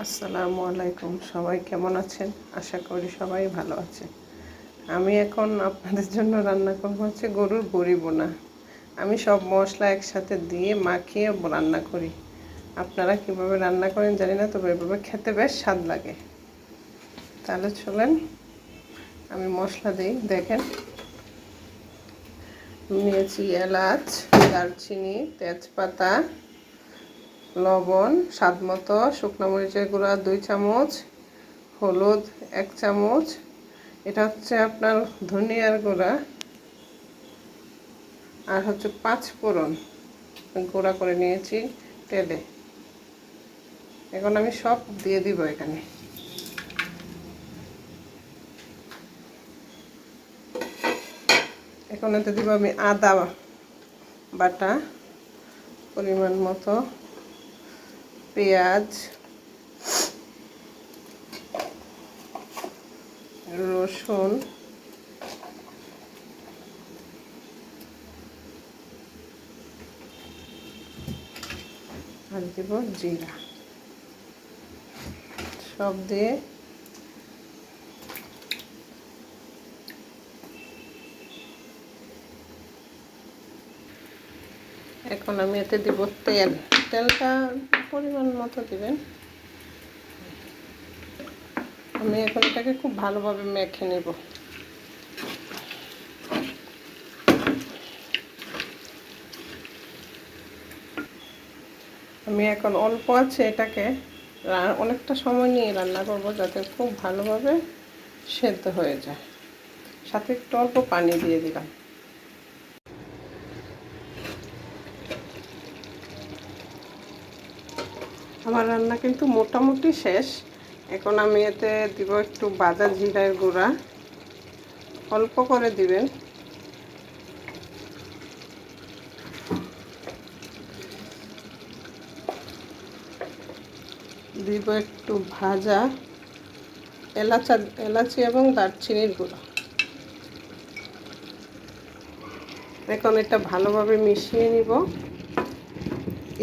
আসসালামু আলাইকুম। সবাই কেমন আছেন? আশা করি সবাই ভালো আছে। আমি এখন আপনাদের জন্য রান্না করব হচ্ছে গরুর বড়ি বোনা। আমি সব মশলা একসাথে দিয়ে মাখিয়ে রান্না করি। আপনারা কিভাবে রান্না করেন জানি না, তবে এভাবে খেতে বেশ স্বাদ লাগে। তাহলে চলেন আমি মশলা দিই। দেখেন, নিয়েছি এলাচ, দারচিনি, তেজপাতা, লবণ স্বাদ মতো, শুকনো মরিচের গুঁড়া 2 চামচ, হলুদ 1 চামচ, এটা হচ্ছে আপনার ধনিয়ার গুঁড়া, আর হচ্ছে 5 ফোড়ন গুঁড়া করে নিয়েছি তেলে। এখন আমি সব দিয়ে দিব এখানে। এখন এতে দিব আমি আদা বাটা পরিমাণ মতো, পেঁয়াজ, রসুন, আর দিব জিরা। সব দিয়ে এখন আমি এতে দিব তেল। তেলটা পরিমাণ মতো দিবেন। আমি এখন এটাকে খুব ভালোভাবে মেখে নেব। আমি এখন অল্প আছে এটাকে অনেকটা সময় নিয়ে রান্না করব, যাতে খুব ভালোভাবে সেদ্ধ হয়ে যায়। সাথে একটু অল্প পানি দিয়ে দিলাম। আমার রান্না কিন্তু মোটামুটি শেষ। এখন আমি এতে দিব একটু ভাজা জিরার গুঁড়া, অল্প করে দিবেন। দিব একটু ভাজা এলাচি এবং দারচিনির গুঁড়ো। এখন এটা ভালোভাবে মিশিয়ে নিব।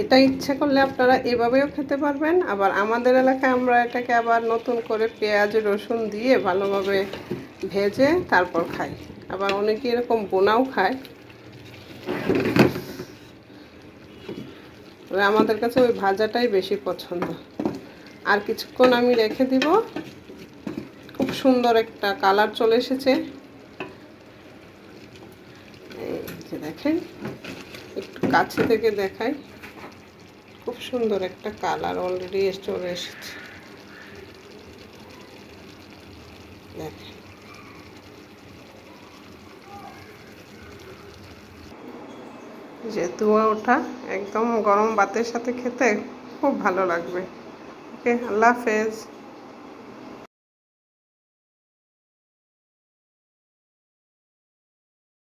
এটা ইচ্ছে করলে আপনারা এভাবেও খেতে পারবেন, আবার আমাদের এলাকায় আমরা এটাকে আবার নতুন করে পেঁয়াজ রসুন দিয়ে ভালোভাবে ভেজে তারপর খাই। আবার অনেকে এরকম বোনাও খায়। আমাদের কাছে ওই ভাজাটাই বেশি পছন্দ। আর কিছুক্ষণ আমি রেখে দিব। খুব সুন্দর একটা কালার চলে এসেছে। এই যে দেখেন, একটু কাছে থেকে দেখাই, খুব সুন্দর একটা কালার অলরেডি চলে এসেছে। দেখেন, যে ধোঁয়া ওঠা, একদম গরম ভাতের সাথে খেতে খুব ভালো লাগবে। ওকে, আল্লাহ হাফেজ।